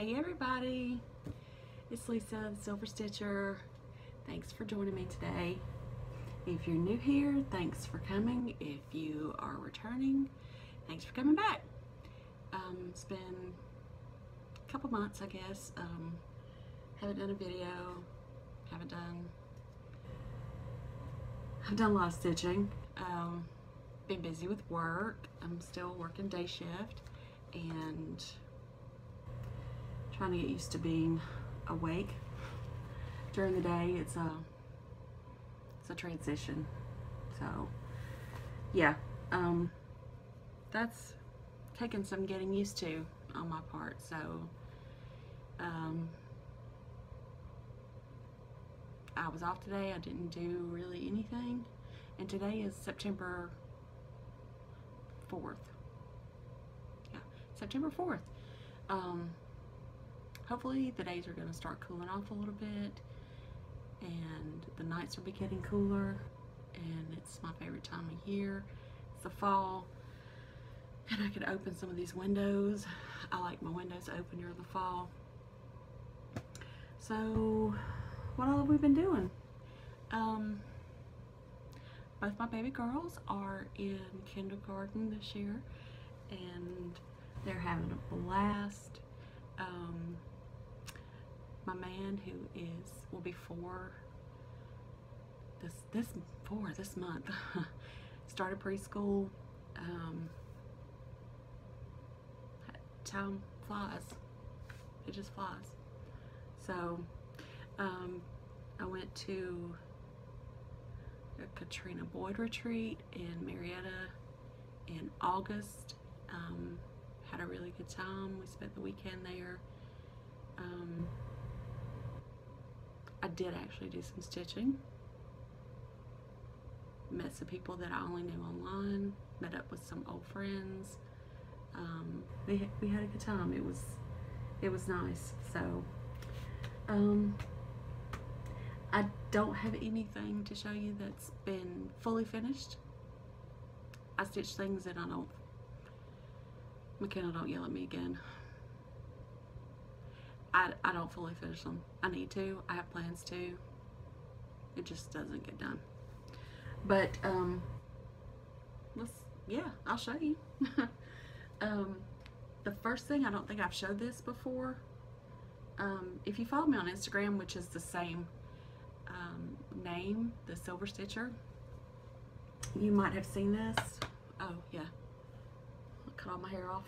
Hey everybody, it's Lisa, the Silver Stitcher. Thanks for joining me today. If you're new here, thanks for coming. If you are returning, thanks for coming back. It's been a couple months, I guess. Haven't done a video, I've done a lot of stitching. Been busy with work. I'm still working day shift and trying to get used to being awake during the day. It's a transition. So yeah, that's taken some getting used to on my part. So I was off today. I didn't do really anything, and today is September 4th. Yeah, September 4th. Hopefully the days are going to start cooling off a little bit and the nights will be getting cooler, and it's my favorite time of year. It's the fall and I could open some of these windows. I like my windows open during the fall. So what all have we been doing? Both my baby girls are in kindergarten this year and they're having a blast. My man, who will be four this month, started preschool. Time flies. It just flies. So I went to a Katrina Boyd retreat in Marietta in August. Had a really good time. We spent the weekend there. I did actually do some stitching. Met some people that I only knew online. Met up with some old friends. We had a good time. It was nice. So I don't have anything to show you that's been fully finished. I stitch things and McKenna, don't yell at me again. I don't fully finish them. I need to. I have plans to. It just doesn't get done. But I'll show you. The first thing, I don't think I've showed this before. If you follow me on Instagram, which is the same name, the Silver Stitcher, you might have seen this. Oh yeah, I'll cut all my hair off.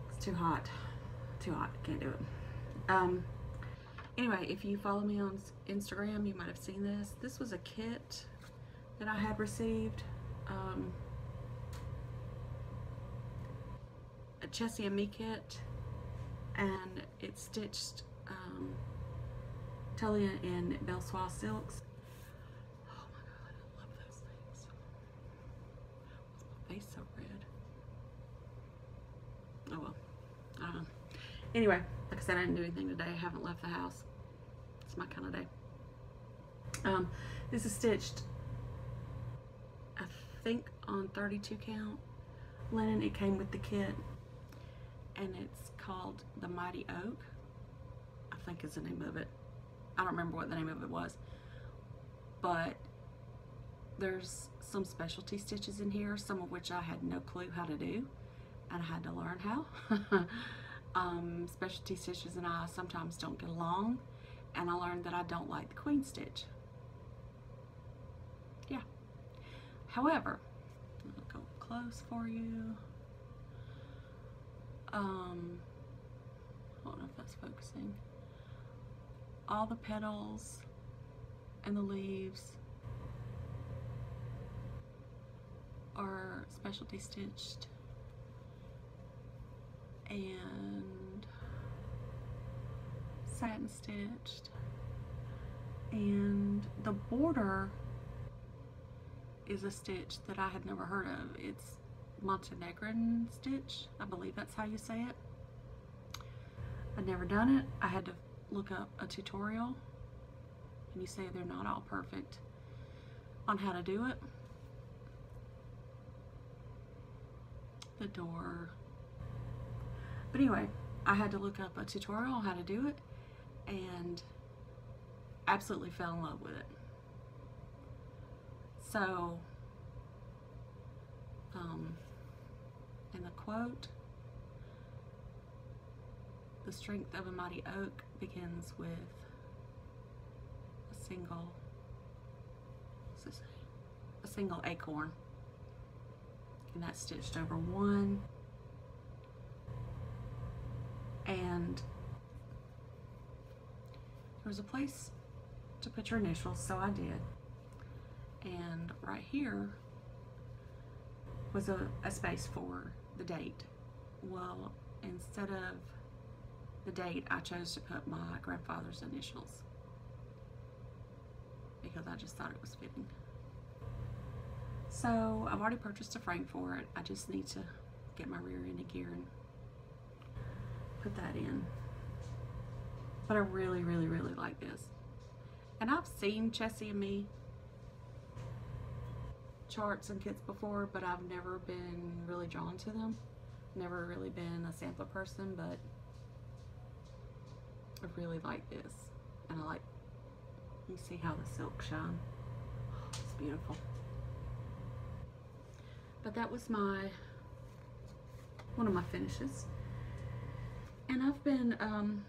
It's too hot. Too hot, can't do it. Anyway, if you follow me on Instagram, you might have seen this. This was a kit that I had received. A Chessie and Me kit, and it's stitched Talia and Belsois silks. Oh my god, I love those things. Why's my face so red? Oh well, I don't know. Anyway, like I said, I didn't do anything today. I haven't left the house. It's my kind of day. This is stitched, I think, on 32 count linen. It came with the kit, and it's called the Mighty Oak, I think is the name of it. I don't remember what the name of it was, but there's some specialty stitches in here, some of which I had no clue how to do, and I had to learn how. Specialty stitches and I sometimes don't get along, and I learned that I don't like the queen stitch. Yeah. However, I'll go close for you. I don't know if that's focusing. All the petals and the leaves are specialty stitched, and satin stitched, and the border is a stitch that I had never heard of. It's Montenegrin stitch, I believe that's how you say it. I'd never done it. I had to look up a tutorial, and you say they're not all perfect on how to do it. The door, But anyway, I had to look up a tutorial on how to do it and absolutely fell in love with it. So, in the quote, the strength of a mighty oak begins with a single acorn, and that's stitched over one, and there was a place to put your initials, so I did, and right here was a space for the date. Well, instead of the date, I chose to put my grandfather's initials because I just thought it was fitting. So I've already purchased a frame for it. I just need to get my rear end gear and put that in. But I really, really, really like this. And I've seen Chessie and Me charts and kits before, but I've never been really drawn to them. Never really been a sampler person, but I really like this. And I like, you see how the silk shine. Oh, it's beautiful. But that was one of my finishes. And I've been on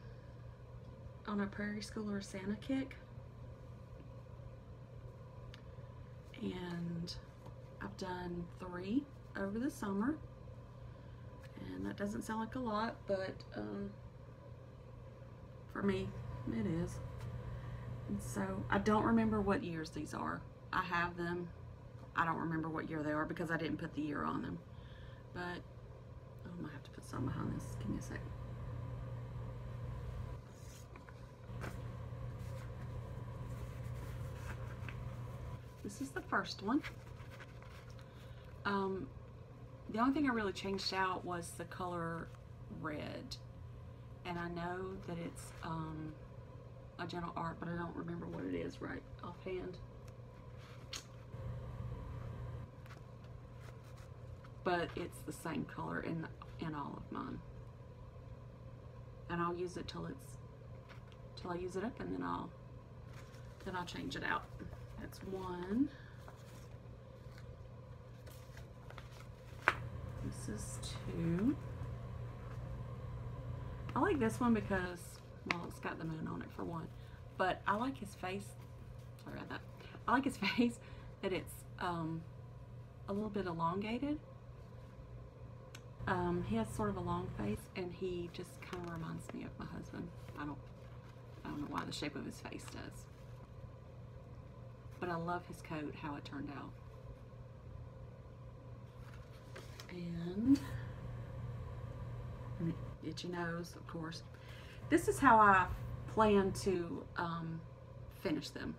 a Prairie Schooler Santa kick. And I've done 3 over the summer. And that doesn't sound like a lot, but for me, it is. And so I don't remember what years these are. I have them. I don't remember what year they are because I didn't put the year on them. But I might have to put some behind this. Give me a second. This is the first one. The only thing I really changed out was the color red. And I know that it's a gentle art, but I don't remember what it is right offhand. But it's the same color in all of mine. And I'll use it till I use it up, and then I'll change it out. That's one. This is 2. I like this one because, well, it's got the moon on it for one. But I like his face. Sorry about that. I like his face that it's a little bit elongated. He has sort of a long face, and he just kind of reminds me of my husband. I don't know why the shape of his face does. But I love his coat, how it turned out. And itchy nose, of course. This is how I plan to finish them.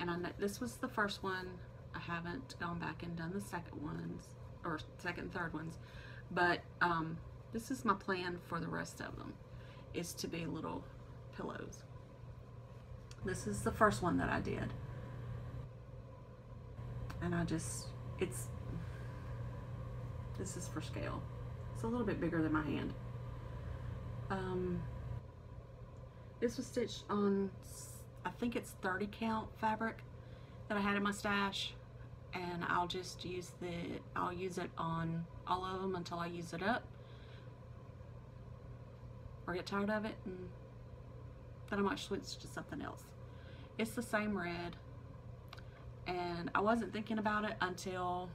And I know this was the first one. I haven't gone back and done the second ones, or second and third ones. But this is my plan for the rest of them, is to be little pillows. This is the first one that I did. And this is for scale. It's a little bit bigger than my hand. This was stitched on, I think it's 30 count fabric that I had in my stash, and I'll just use it on all of them until I use it up or get tired of it, and then I might switch to something else. It's the same red, and I wasn't thinking about it until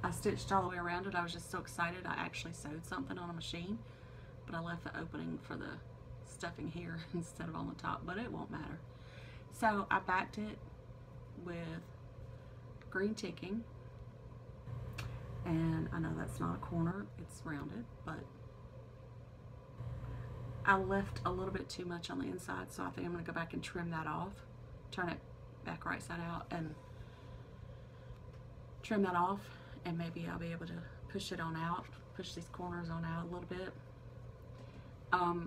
I stitched all the way around it. I was just so excited. I actually sewed something on a machine, but I left the opening for the stuffing here instead of on the top, but it won't matter. So I backed it with green ticking, and I know that's not a corner, it's rounded, but I left a little bit too much on the inside, so I think I'm going to go back and trim that off, turn it back right side out and trim that off, and maybe I'll be able to push it on out, push these corners on out a little bit.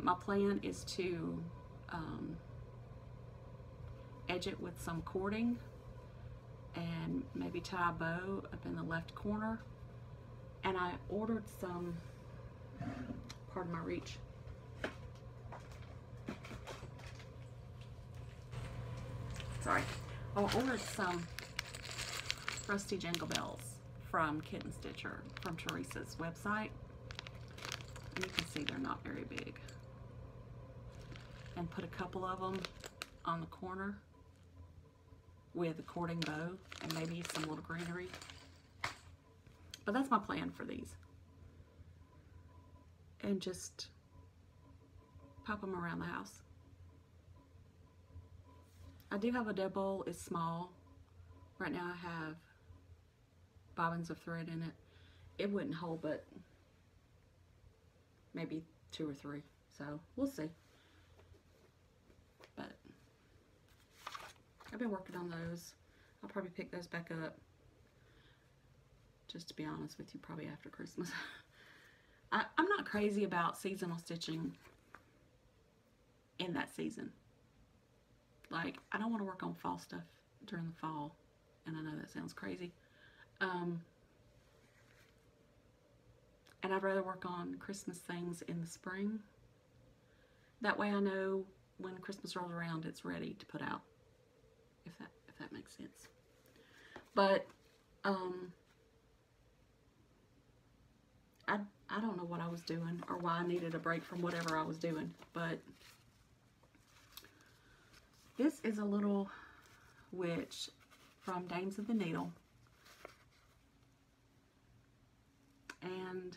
My plan is to edge it with some cording and maybe tie a bow up in the left corner And I ordered some, pardon my reach, sorry, I ordered some rusty jingle bells from Kitten Stitcher from Teresa's website. And you can see they're not very big. And put a couple of them on the corner with a cording bow and maybe some little greenery. But that's my plan for these. And just pop them around the house. I do have a deb bowl. It's small. Right now I have bobbins of thread in it. It wouldn't hold but maybe 2 or 3. So we'll see. But I've been working on those. I'll probably pick those back up. Just to be honest with you, probably after Christmas. I'm not crazy about seasonal stitching in that season. Like, I don't want to work on fall stuff during the fall. And I know that sounds crazy. And I'd rather work on Christmas things in the spring. That way I know when Christmas rolls around, it's ready to put out. If that makes sense. But, I don't know what I was doing or why I needed a break from whatever I was doing, but this is a little witch from Dames of the Needle, and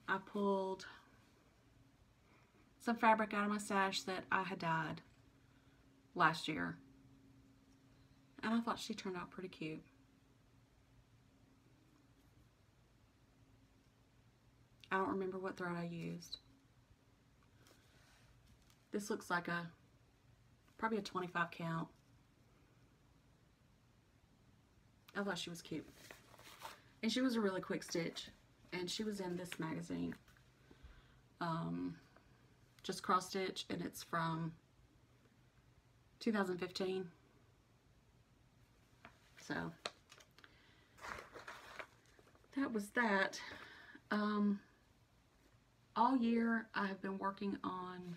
I pulled some fabric out of my stash that I had dyed last year, and I thought she turned out pretty cute. I don't remember what thread I used. This looks like probably a 25 count. I thought she was cute. And she was a really quick stitch. And she was in this magazine. Just cross stitch, and it's from 2015. So that was that. All year I have been working on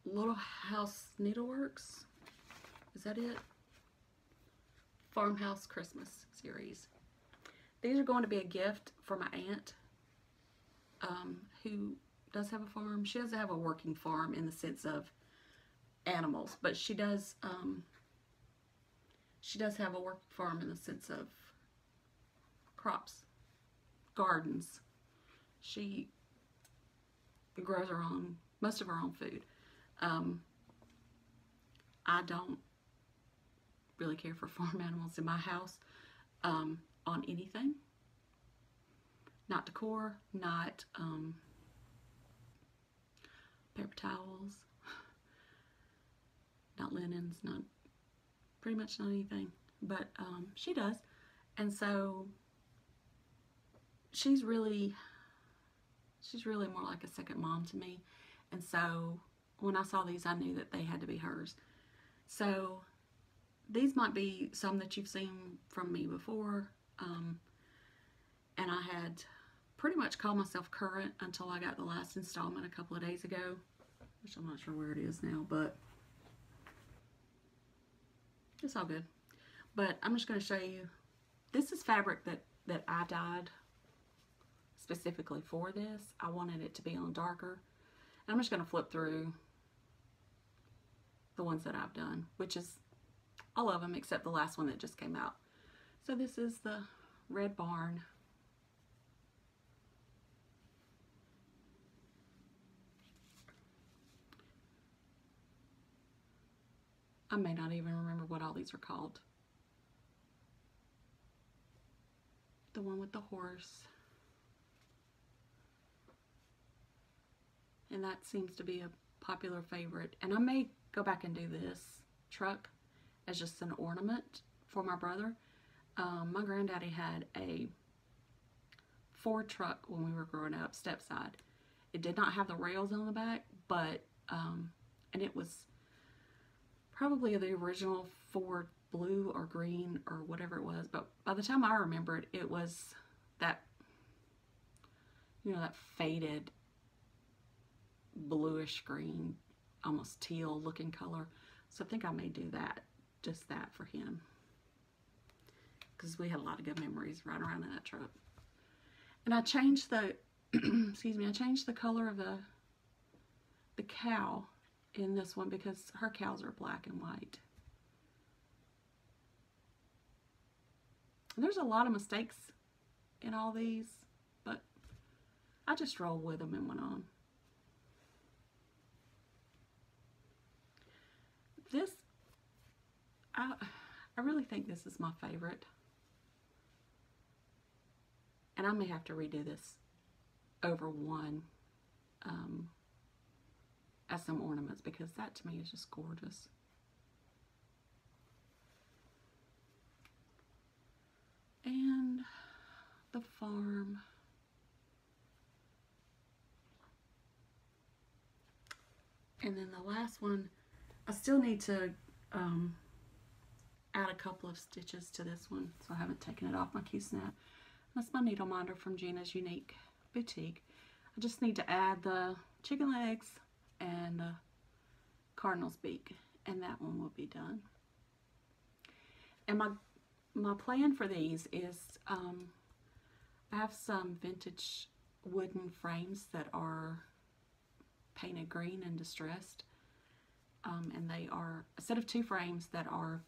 Little House Needleworks. Is that it? Farmhouse Christmas series. These are going to be a gift for my aunt, who does have a farm. She doesn't have a working farm in the sense of animals, but she does have a working farm in the sense of crops. Gardens. She grows her own, most of her own food. I don't really care for farm animals in my house on anything. Not decor, not paper towels, not linens, not pretty much not anything. But she does, and so she's really more like a second mom to me. And so when I saw these, I knew that they had to be hers. So these might be some that you've seen from me before. And I had pretty much called myself current until I got the last installment a couple of days ago, which I'm not sure where it is now, but it's all good. But I'm just going to show you. This is fabric that I dyed specifically for this. I wanted it to be on darker. And I'm just going to flip through the ones that I've done, which is all of them except the last one that just came out. So this is the Red Barn. I may not even remember what all these are called. The one with the horse. And that seems to be a popular favorite. And I may go back and do this truck as just an ornament for my brother. My granddaddy had a Ford truck when we were growing up, stepside. It did not have the rails on the back, but and it was probably the original Ford blue or green or whatever it was, but by the time I remembered, it was that, you know, that faded bluish green, almost teal looking color. So I think I may do that, just that for him, because we had a lot of good memories right around in that truck. And I changed the excuse me, I changed the color of the cow in this one because her cows are black and white. And there's a lot of mistakes in all these, but I just rolled with them and went on. This, I really think this is my favorite. And I may have to redo this over one as some ornaments, because that to me is just gorgeous. And the farm. And then the last one, I still need to add a couple of stitches to this one, so I haven't taken it off my Q-snap. That's my needle minder from Gina's Unique Boutique. I just need to add the chicken legs and the cardinal's beak, and that one will be done. And my plan for these is I have some vintage wooden frames that are painted green and distressed, and they are a set of 2 frames that are,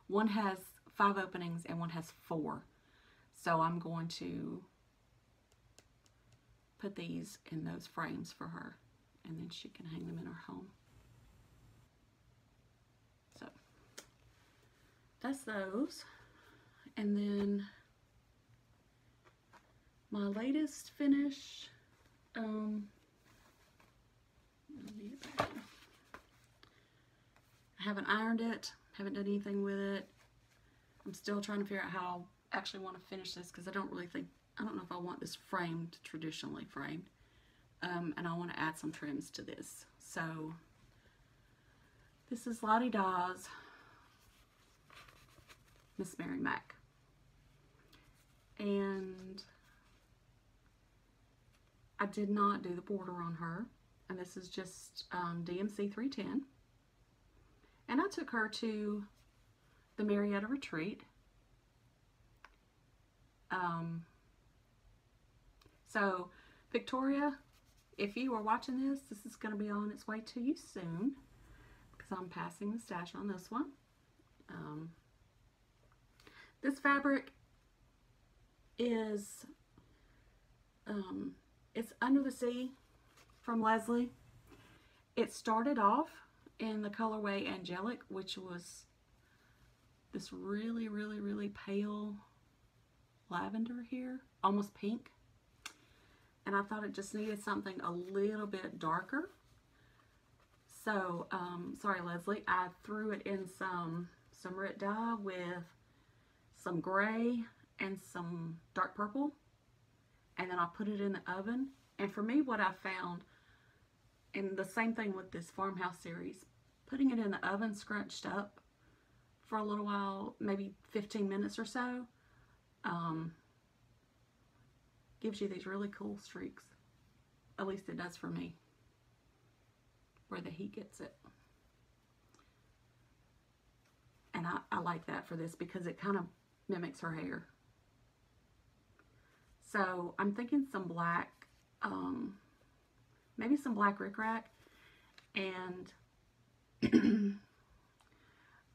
one has 5 openings and one has 4. So I'm going to put these in those frames for her, and then she can hang them in her home. So that's those. And then my latest finish, I haven't ironed it, haven't done anything with it. I'm still trying to figure out how I actually want to finish this, because I don't know if I want this framed, traditionally framed, and I want to add some trims to this. So this is Lottie Da's Miss Mary Mack, and I did not do the border on her, and this is just DMC 310, and I took her to the Marietta Retreat. So Victoria, if you are watching this, this is going to be on its way to you soon, because I'm passing the stash on this one. This fabric is it's Under the Sea from Leslie. It started off in the colorway Angelic, which was this really, really, really pale lavender here, almost pink. And I thought it just needed something a little bit darker. So, sorry Leslie, I threw it in some red dye with some gray and some dark purple. And then I put it in the oven. And for me, what I found, and the same thing with this Farmhouse series, putting it in the oven scrunched up for a little while, maybe 15 minutes or so, gives you these really cool streaks. At least it does for me, where the heat gets it. And I like that for this, because it kind of mimics her hair. So I'm thinking some black, maybe some black rickrack, and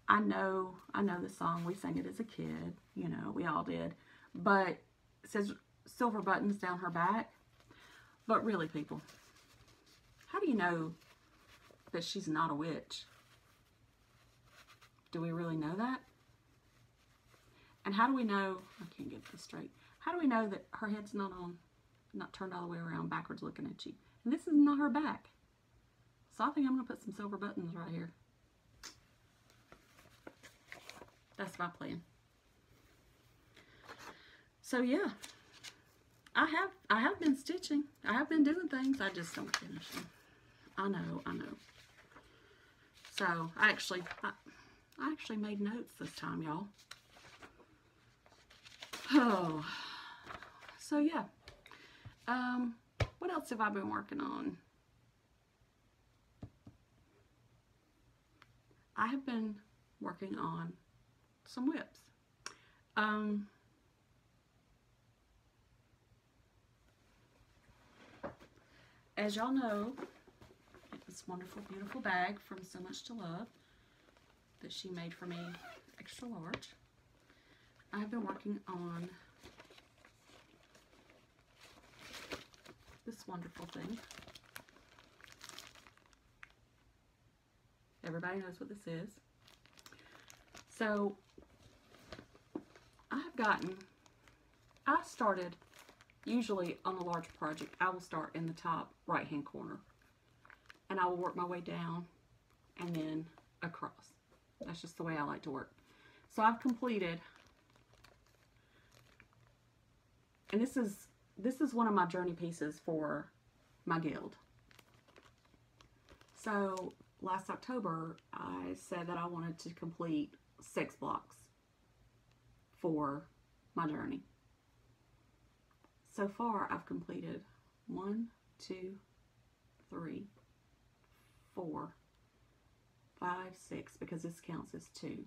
I know the song, we sang it as a kid, you know, we all did, but it says silver buttons down her back. But really, people, how do you know that she's not a witch? Do we really know that? And how do we know, I can't get this straight, how do we know that her head's not turned all the way around backwards looking at you? And this is not her back. So I think I'm going to put some silver buttons right here. That's my plan. So yeah, I have been stitching. I have been doing things. I just don't finish them. I know. So I actually made notes this time, y'all. Oh, so yeah. What else have I been working on? I have been working on some whips. As y'all know, this wonderful, beautiful bag from So Much to Love that she made for me, extra large. I have been working on this wonderful thing. Everybody knows what this is. So, I started, usually on a large project, I will start in the top right hand corner. And I will work my way down and then across. That's just the way I like to work. So I've completed, and this is one of my journey pieces for my guild. So last October, I said that I wanted to complete 6 blocks for my journey. So far, I've completed 1, 2, 3, 4, 5, 6, because this counts as 2,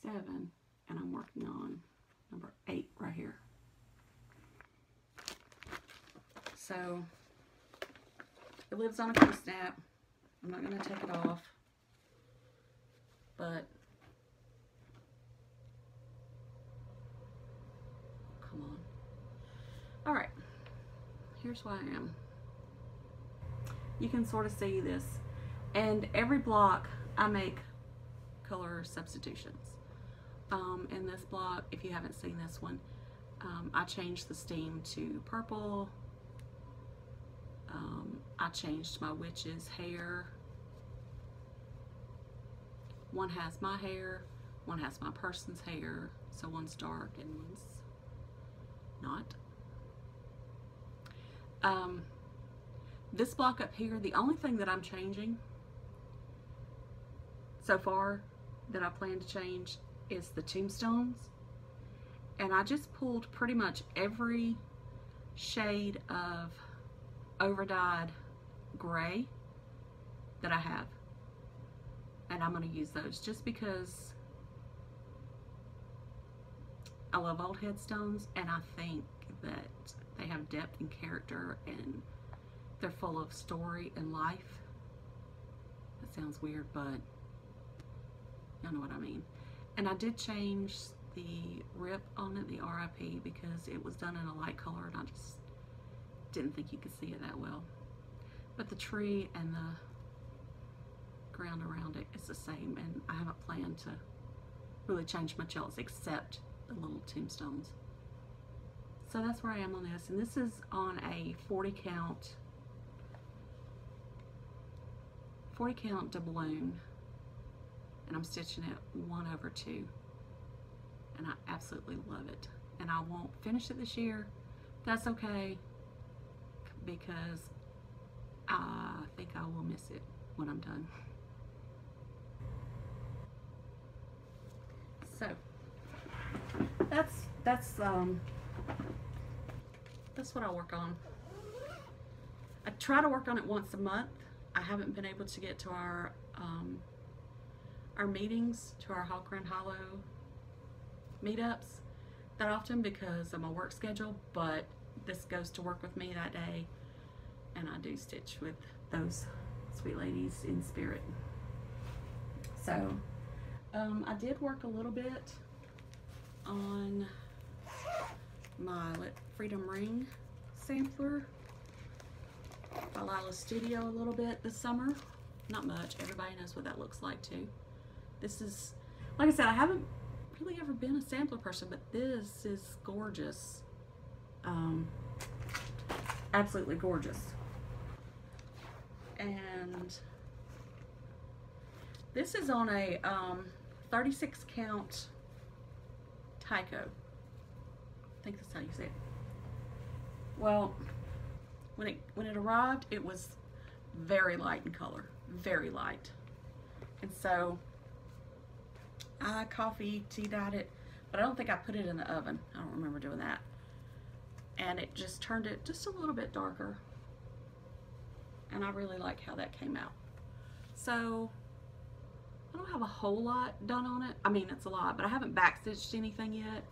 7, and I'm working on number 8 right here. So it lives on a quick snap. I'm not going to take it off, but come on. All right, here's where I am. You can sort of see this, and every block I make color substitutions. In this block, if you haven't seen this one, I changed the steam to purple. I changed my witch's hair. One has my hair, one has my person's hair, so one's dark and one's not. This block up here, the only thing that I'm changing so far that I plan to change is the tombstones. And I just pulled pretty much every shade of overdyed gray that I have. And I'm going to use those just because I love old headstones, and I think that they have depth and character, and they're full of story and life. That sounds weird, but y'all know what I mean. And I did change the rip on it, the RIP, because it was done in a light color and I just didn't think you could see it that well. But the tree and the ground around it is the same, and I haven't planned to really change much else except the little tombstones. So that's where I am on this, and this is on a 40 count doubloon, and I'm stitching it 1/2, and I absolutely love it. And I won't finish it this year. That's okay, because I think I will miss it when I'm done. So that's what I work on. I try to work on it once a month. I haven't been able to get to our meetings, to our Hawk Run Hollow meetups that often because of my work schedule, but this goes to work with me that day, and I do stitch with those sweet ladies in spirit. So I did work a little bit on my Freedom Ring sampler by Lila's Studio a little bit this summer. Not much. Everybody knows what that looks like too. This is, like I said, I haven't really ever been a sampler person, but this is gorgeous. Absolutely gorgeous. And this is on a 36 count Tyco. I think that's how you say it. Well, when it arrived, it was very light in color, very light. And so I coffee tea dyed it, but I don't think I put it in the oven. I don't remember doing that. And it just turned it just a little bit darker. And I really like how that came out. So I don't have a whole lot done on it. I mean, it's a lot, but I haven't backstitched anything yet.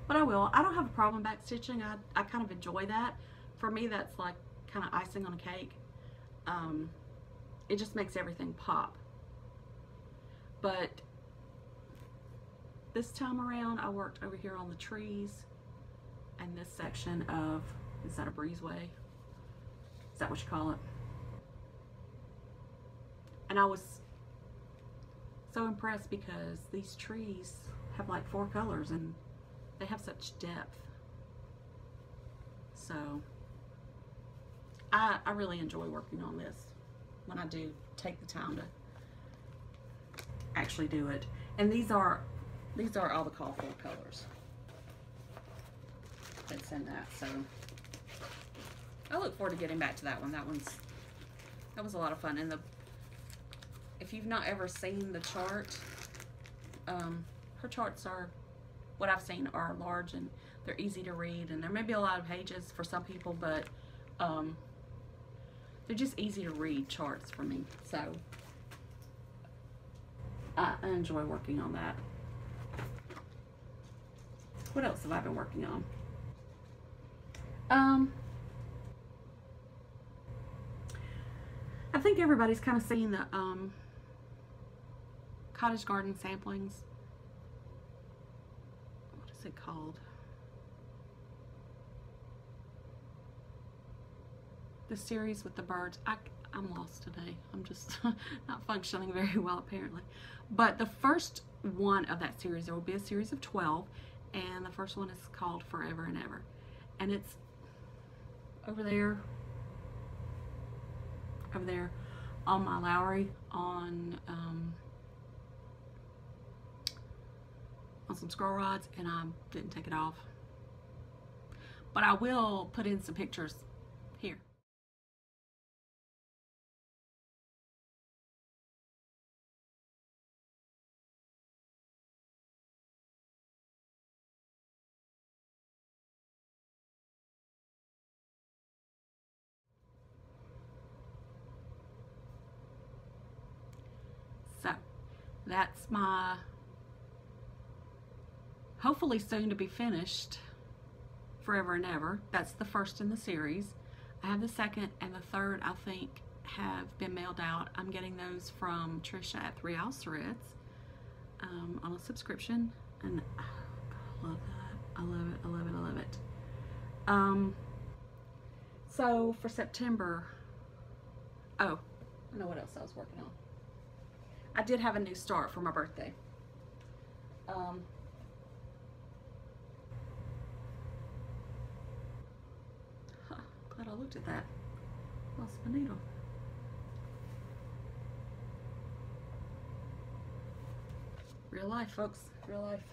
But I will. I don't have a problem backstitching. I kind of enjoy that. For me, that's like kind of icing on a cake. It just makes everything pop. But this time around, I worked over here on the trees and this section of, is that a breezeway? Is that what you call it? And I was so impressed because these trees have like 4 colors and they have such depth. So I really enjoy working on this when I do take the time to actually do it. And these are all the call for colors that's in that. So I look forward to getting back to that one. That was a lot of fun. And if you've not ever seen the chart, her charts are, what I've seen, are large and they're easy to read, and there may be a lot of pages for some people, but they're just easy to read charts for me. So I enjoy working on that. What else have I been working on? I think everybody's kind of seen the cottage garden samplings. What is it called? The series with the birds. I'm lost today. I'm just not functioning very well apparently. But the first one of that series, there will be a series of 12, and the first one is called Forever and Ever. And it's over there on my Lowry on some scroll rods, and I didn't take it off. But I will put in some pictures here. So that's my hopefully soon to be finished Forever and Ever. That's the first in the series. I have the second and the third, I think, have been mailed out. I'm getting those from Trisha at 3 Ounce Threads on a subscription, and oh, God, I love that. I love it, I love it, I love it. So for September, oh, I know what else I was working on. I did have a new start for my birthday. Glad I looked at that. Lost my needle. Real life, folks. Real life.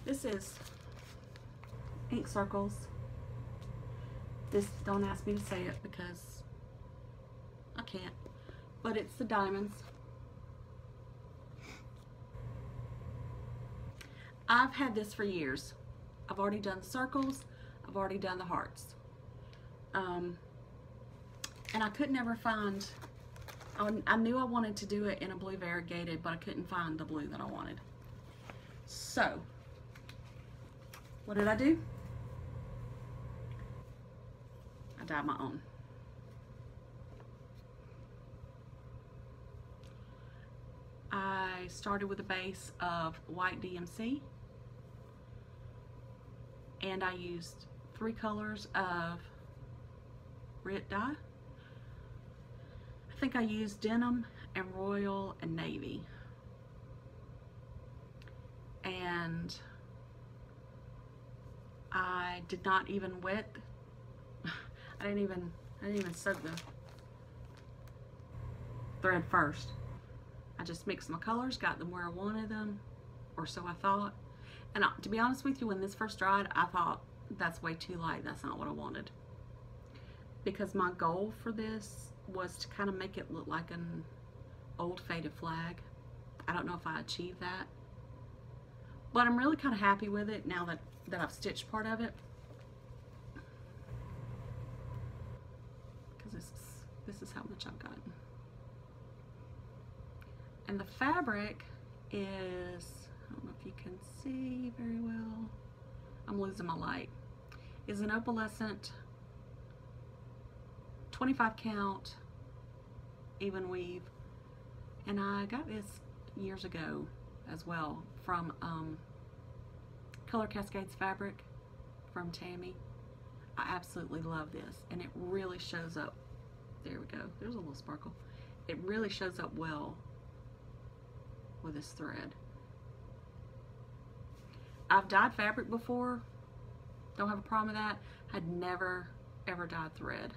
This is ink circles. This, don't ask me to say it because I can't, but it's the diamonds. I've had this for years. I've already done the circles. I've already done the hearts. And I could never find, I knew I wanted to do it in a blue variegated, but I couldn't find the blue that I wanted. So, what did I do? I dyed my own. I started with a base of white DMC, and I used 3 colors of red dye. I think I used denim and royal and navy, and I did not even wet. I didn't even soak the thread first. I just mixed my colors, got them where I wanted them, or so I thought. And to be honest with you, when this first dried, I thought, that's way too light. That's not what I wanted. Because my goal for this was to kind of make it look like an old faded flag. I don't know if I achieved that. But I'm really kind of happy with it now that I've stitched part of it. Because this is how much I've gotten. And the fabric is, I don't know if you can see very well. I'm losing my light. Is an opalescent 25 count even weave. And I got this years ago as well from Color Cascades fabric from Tammy. I absolutely love this, and it really shows up. There we go. There's a little sparkle. It really shows up well with this thread. I've dyed fabric before. Don't have a problem with that. I'd never ever dyed thread.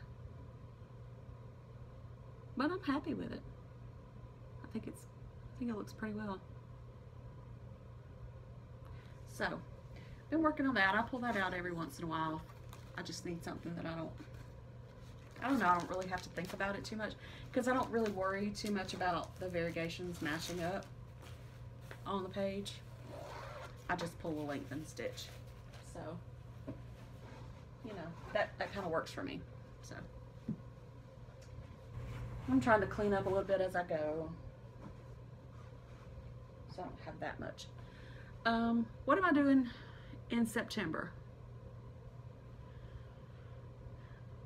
But I'm happy with it. I think it looks pretty well. So, been working on that. I pull that out every once in a while. I just need something that I don't know, I don't really have to think about it too much, because I don't really worry too much about the variegations matching up on the page. I just pull a length and stitch. So, you know, that kind of works for me. So, I'm trying to clean up a little bit as I go, so I don't have that much. What am I doing in September?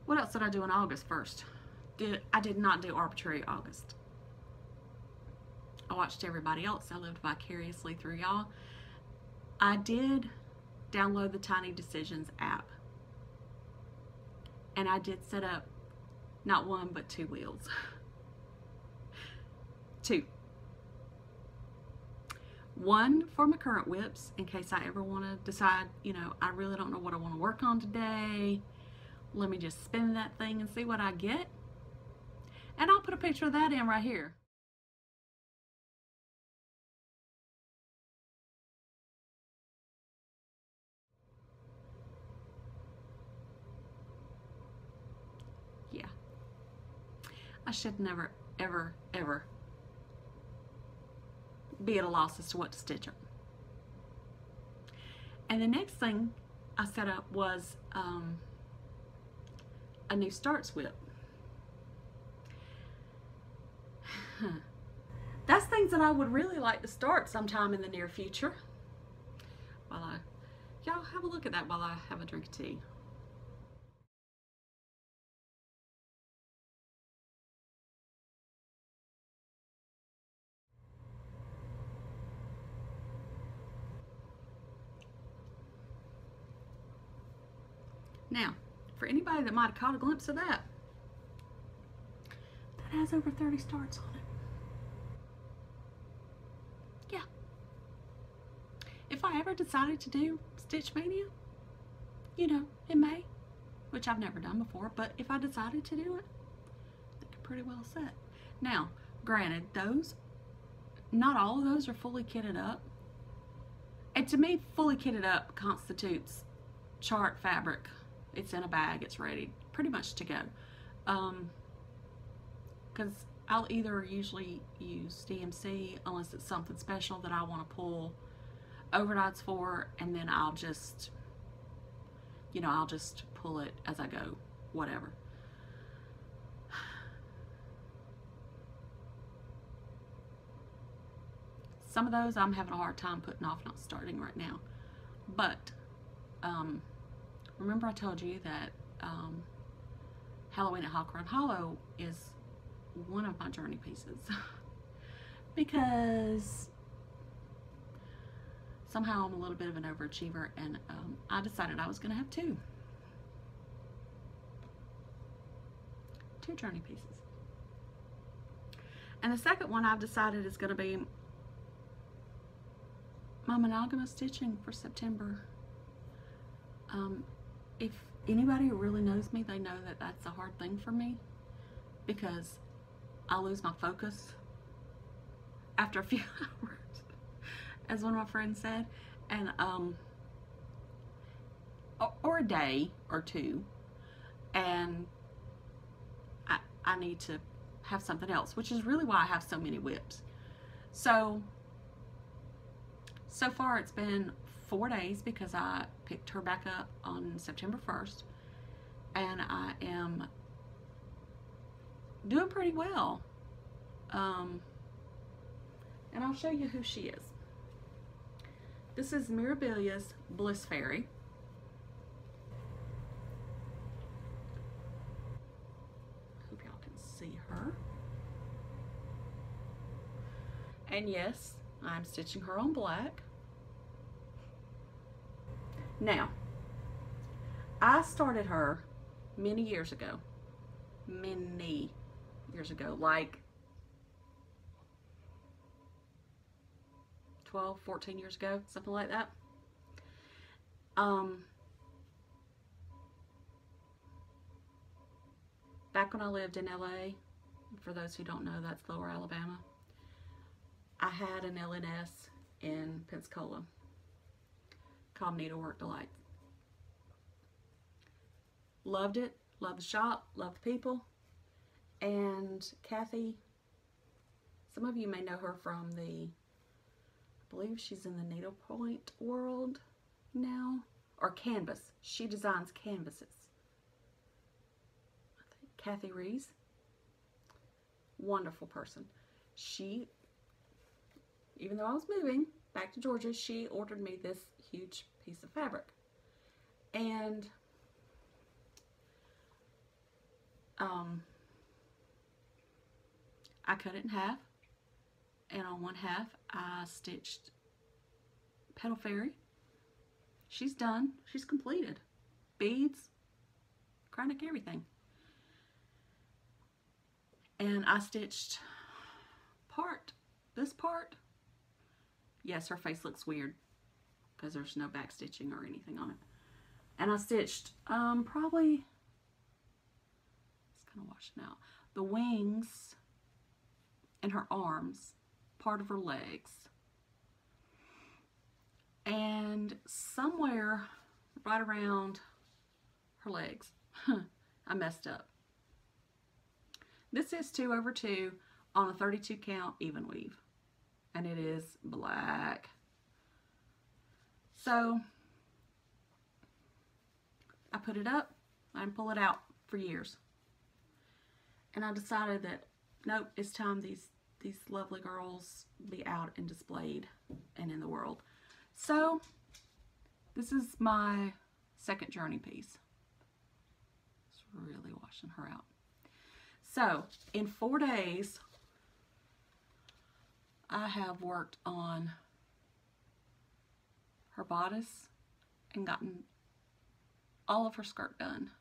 What else did I do in August first? I did not do Arbitrary August. I watched everybody else. I lived vicariously through y'all. I did download the Tiny Decisions app. And I did set up not one, but 2 wheels. 2. One for my current whips, in case I ever want to decide, you know, I really don't know what I want to work on today. Let me just spin that thing and see what I get. And I'll put a picture of that in right here. Yeah. I should never, ever, ever be at a loss as to what to stitch up. And the next thing I set up was a new starts whip. That's things that I would really like to start sometime in the near future. Y'all have a look at that while I have a drink of tea. Now, for anybody that might have caught a glimpse of that, that has over 30 starts on it. Yeah. If I ever decided to do Stitch Mania, you know, in May, which I've never done before, but if I decided to do it, I think I'm pretty well set. Now, granted, not all of those are fully kitted up. And to me, fully kitted up constitutes chart fabric. It's in a bag, it's ready, pretty much to go. Because I'll either usually use DMC unless it's something special that I want to pull overnights for, and then I'll just, you know, I'll just pull it as I go, whatever. Some of those I'm having a hard time putting off not starting right now. But, remember I told you that Halloween at Hawk Run Hollow is one of my journey pieces. Because somehow I'm a little bit of an overachiever, and I decided I was going to have 2 journey pieces. And the second one I've decided is going to be my monogamous stitching for September. If anybody who really knows me, they know that that's a hard thing for me, because I lose my focus after a few hours. as one of my friends said, and or a day or two, and I need to have something else, which is really why I have so many whips. So far it's been 4 days because I picked her back up on September 1st, and I am doing pretty well. And I'll show you who she is. This is Mirabilia's Bliss Fairy. Hope y'all can see her. And yes, I'm stitching her on black. Now, I started her many years ago, like 12, 14 years ago, something like that. Back when I lived in LA, for those who don't know, that's Lower Alabama, I had an LNS in Pensacola called Needlework Delights. Loved it, loved the shop, loved the people. And Kathy, some of you may know her from I believe she's in the needlepoint world now, or canvas. She designs canvases. I think Kathy Rees, wonderful person. She, even though I was moving back to Georgia, she ordered me this huge piece of fabric, and I cut it in half, and on one half I stitched Petal Fairy. She's done. She's completed. Beads, crown neck, everything. And I stitched this part. Yes, her face looks weird because there's no back stitching or anything on it. And I stitched probably, it's kind of washing out, the wings and her arms, part of her legs, and somewhere right around her legs I messed up. This is 2/2 on a 32 count even weave, and it is black. So I put it up, I didn't pull it out for years, and I decided that nope, it's time these lovely girls be out and displayed and in the world. So this is my second journey piece. It's really washing her out. So in 4 days I have worked on her bodice and gotten all of her skirt done.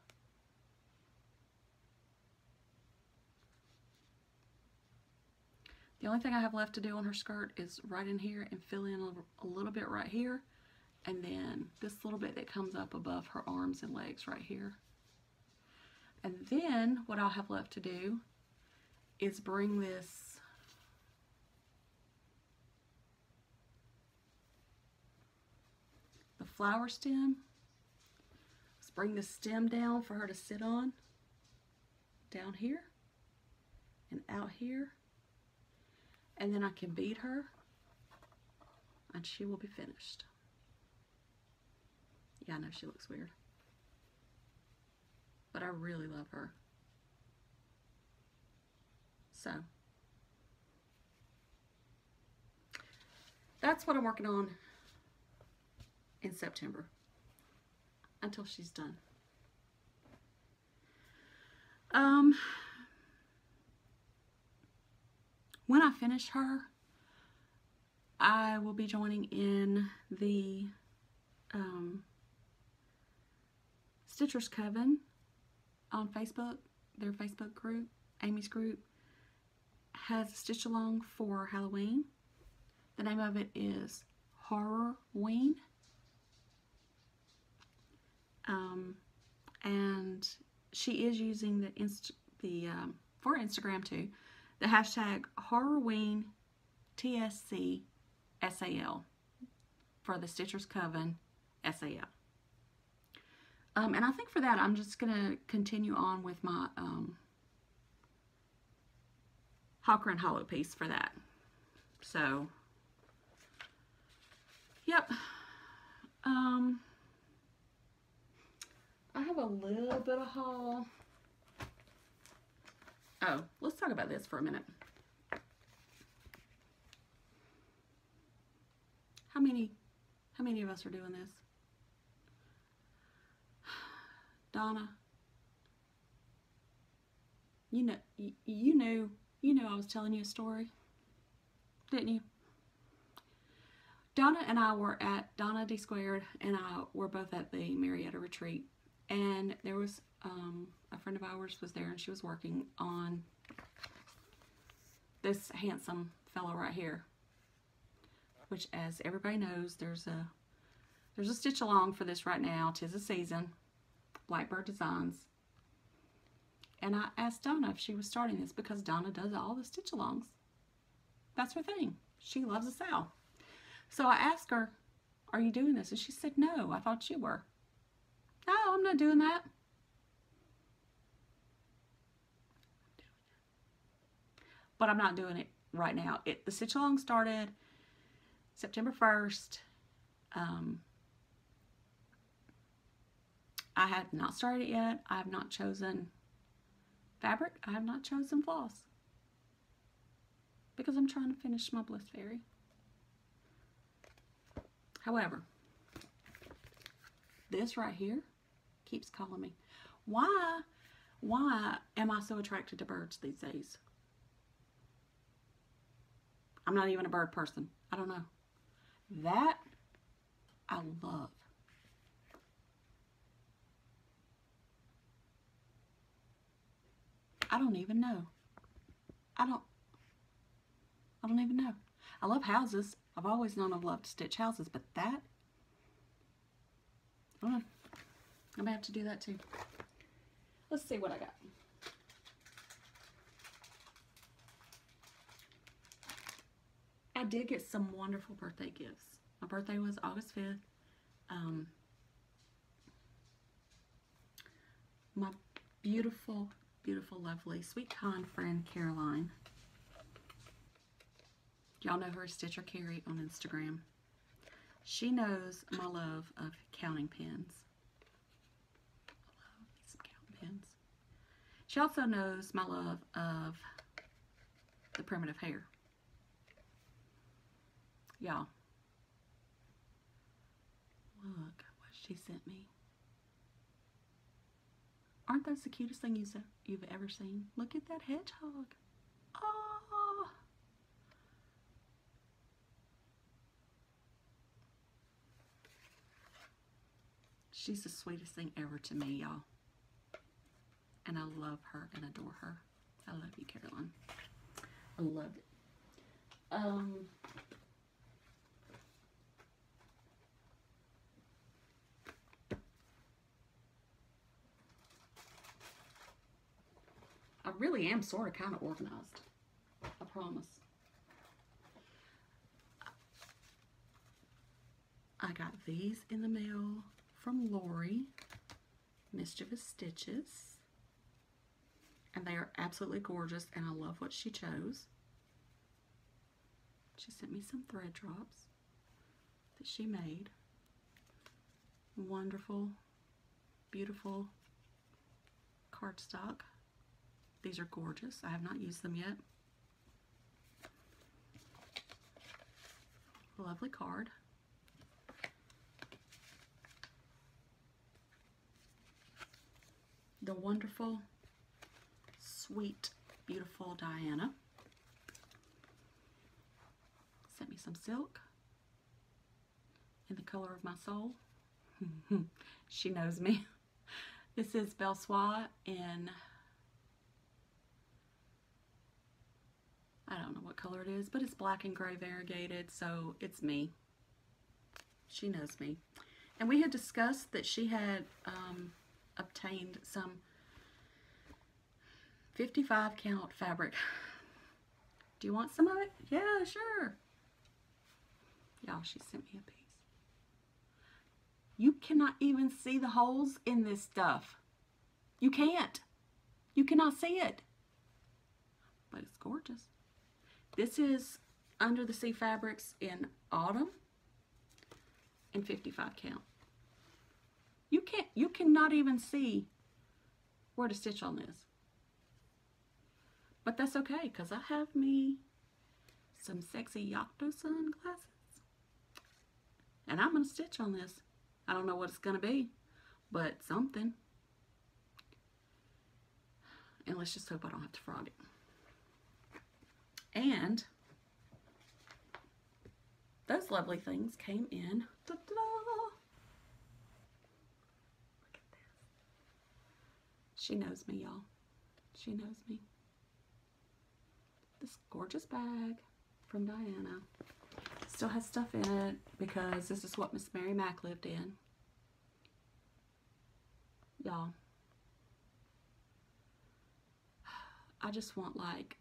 The only thing I have left to do on her skirt is right in here and fill in a little bit right here, and then this little bit that comes up above her arms and legs right here. And then what I'll have left to do is bring the flower stem, let's bring the stem down for her to sit on, down here and out here. And then I can bead her, and she will be finished. Yeah, I know she looks weird, but I really love her. So that's what I'm working on in September until she's done. When I finish her, I will be joining in the Stitchers Coven on Facebook. Their Facebook group, Amy's group, has a stitch along for Halloween. The name of it is Horrorween. And she is using for Instagram too, the hashtag HorrorWeen TSC SAL. for the Stitcher's Coven SAL. And I think for that, I'm just going to continue on with my Hawker and Hollow piece for that. So, yep. I have a little bit of haul. Oh, let's talk about this for a minute. How many of us are doing this? Donna, you know I was telling you a story, didn't you? Donna and I were at, Donna D Squared and I were both at the Marietta retreat, and there was a friend of ours was there, and she was working on this handsome fellow right here, which, as everybody knows, there's a stitch along for this right now. 'Tis the season. Blackbird Designs. And I asked Donna if she was starting this because Donna does all the stitch alongs. That's her thing. She loves a sow. So I asked her, are you doing this? And she said, no, I thought you were. No, I'm not doing that. But I'm not doing it right now. The stitch along started September 1st. I have not started it yet. I have not chosen fabric. I have not chosen floss. Because I'm trying to finish my Bliss Fairy. However, this right here keeps calling me. Why am I so attracted to birds these days? I'm not even a bird person. I don't know. That I love. I don't even know. I don't even know. I love houses. I've always known I've loved to stitch houses, but that, I don't know. I'm gonna have to do that too. Let's see what I got. I did get some wonderful birthday gifts. My birthday was August 5th. My beautiful, lovely, sweet, kind friend Caroline. Y'all know her as Stitcher Carrie on Instagram. She knows my love of counting pens. I love me some counting pens. She also knows my love of the primitive hair. Y'all, look what she sent me. Aren't those the cutest things you've ever seen? Look at that hedgehog. Oh! She's the sweetest thing ever to me, y'all. And I love her and adore her. I love you, Caroline. I love it. I really am sort of kind of organized. I promise. I got these in the mail from Lori, Mischievous Stitches. And they are absolutely gorgeous, and I love what she chose. She sent me some thread drops that she made. Wonderful, beautiful cardstock. These are gorgeous. I have not used them yet. Lovely card. The wonderful, sweet, beautiful Diana sent me some silk in the color of my soul. She knows me. This is Belsois in, I don't know what color it is, but it's black and gray variegated, so it's me. She knows me. And we had discussed that she had obtained some 55 count fabric. Do you want some of it? Yeah, sure. Y'all, she sent me a piece. You cannot even see the holes in this stuff. You can't. You cannot see it. But it's gorgeous. This is Under the Sea Fabrics in Autumn and 55 count. You cannot even see where to stitch on this. But that's okay, because I have me some sexy Yocto sunglasses. And I'm going to stitch on this. I don't know what it's going to be, but something. And let's just hope I don't have to frog it. And those lovely things came in. Da-da-da. Look at this. She knows me, y'all. She knows me. This gorgeous bag from Diana. Still has stuff in it because this is what Miss Mary Mack lived in. Y'all. I just want like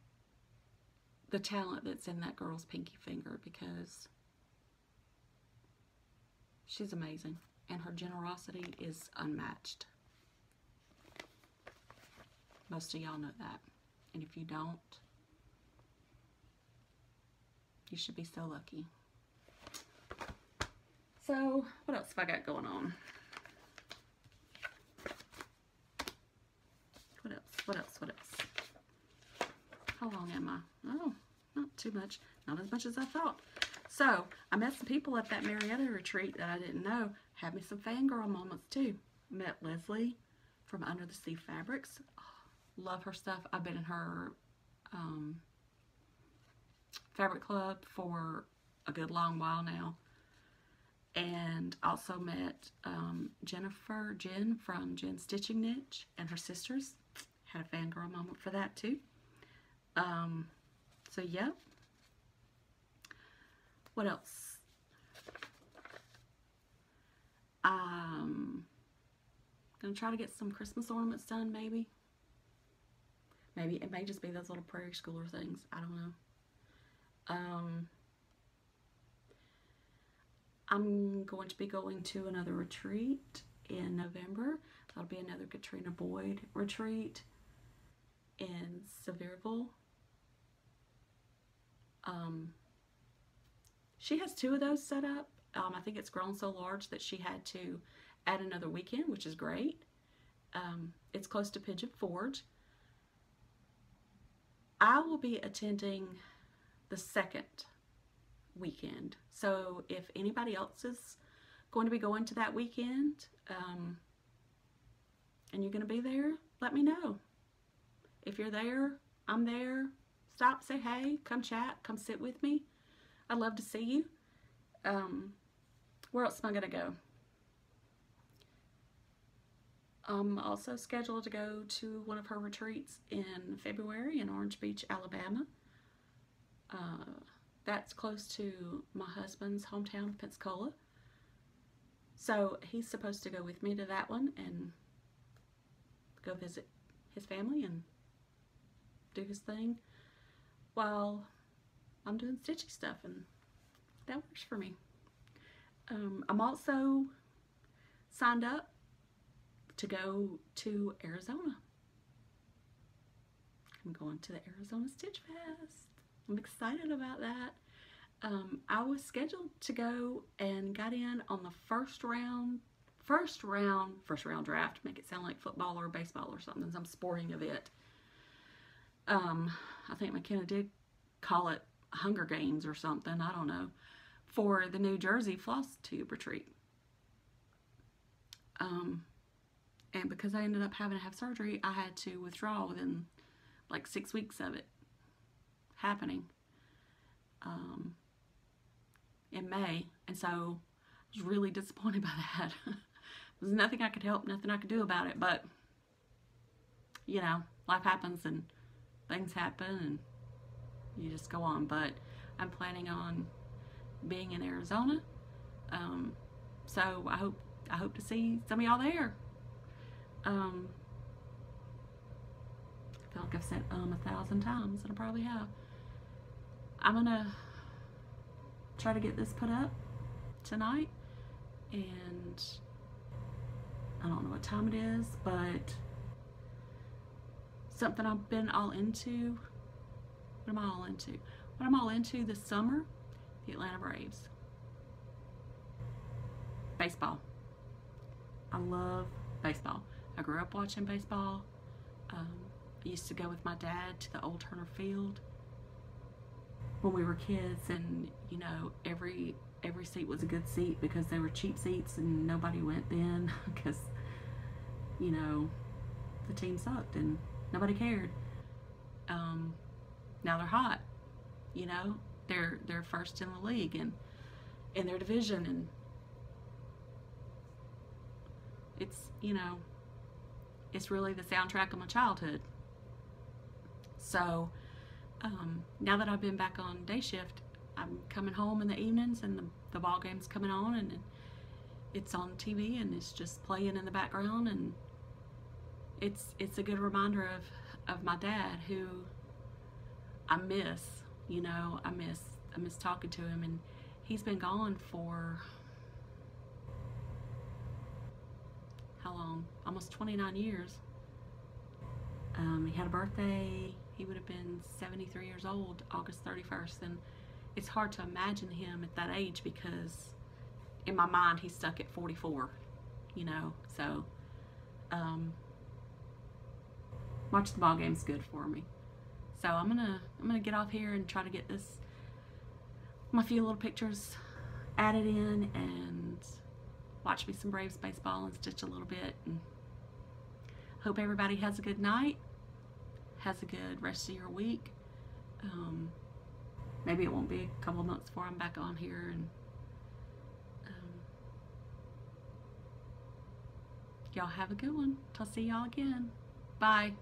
the talent that's in that girl's pinky finger, because she's amazing and her generosity is unmatched. Most of y'all know that. And if you don't, you should be so lucky. So, what else have I got going on? What else? What else? What else? How long am I? Oh, not too much. Not as much as I thought. So, I met some people at that Marietta retreat that I didn't know. Had me some fangirl moments too. Met Leslie from Under the Sea Fabrics. Oh, love her stuff. I've been in her fabric club for a good long while now. And also met Jen from Jen's Stitching Niche and her sisters. Had a fangirl moment for that too. So yeah. What else? Gonna try to get some Christmas ornaments done, maybe. Maybe it may just be those little Prairie Schooler things. I don't know. I'm going to be going to another retreat in November. That'll be another Katrina Boyd retreat in Sevierville. She has 2 of those set up. I think it's grown so large that she had to add another weekend, which is great. It's close to Pigeon Forge. I will be attending the second weekend. So if anybody else is going to be going to that weekend, and you're going to be there, let me know. If you're there, I'm there. Stop, say hey, come chat, come sit with me. I'd love to see you. Where else am I going to go? I'm also scheduled to go to one of her retreats in February in Orange Beach, Alabama. That's close to my husband's hometown, Pensacola. So he's supposed to go with me to that one and go visit his family and do his thing while I'm doing stitchy stuff, and that works for me. I'm also signed up to go to Arizona. I'm going to the Arizona Stitch Fest. I'm excited about that. I was scheduled to go and got in on the first round draft. Make it sound like football or baseball or something, some sporting event. I think McKenna did call it Hunger Games or something, I don't know, for the New Jersey FlossTube retreat. And because I ended up having to have surgery, I had to withdraw within like 6 weeks of it happening in May. And so I was really disappointed by that. There's nothing I could help, nothing I could do about it, but you know, life happens and things happen and you just go on. But I'm planning on being in Arizona, so I hope to see some of y'all there. I feel like I've said 1,000 times, and I probably have. I'm gonna try to get this put up tonight, and don't know what time it is, but something I've been all into. What am I all into? What I'm all into this summer, the Atlanta Braves. Baseball. I love baseball. I grew up watching baseball. I used to go with my dad to the old Turner Field when we were kids, and you know, every seat was a good seat because they were cheap seats and nobody went then because, you know, the team sucked and nobody cared. Now they're hot, you know, they're first in the league and in their division, and it's, you know, it's really the soundtrack of my childhood. So now that I've been back on day shift, I'm coming home in the evenings and the ball game's coming on, and it's on TV and it's just playing in the background, and it's a good reminder of my dad, who I miss, you know. I miss talking to him, and he's been gone for how long? Almost 29 years. He had a birthday. He would have been 73 years old, August 31st, and it's hard to imagine him at that age because in my mind he's stuck at 44, you know. So watch the ball game's good for me. So I'm gonna get off here and try to get my few little pictures added in and watch me some Braves baseball and stitch a little bit, and hope everybody has a good night, has a good rest of your week. Maybe it won't be a couple of months before I'm back on here, and y'all have a good one. Till see y'all again. Bye.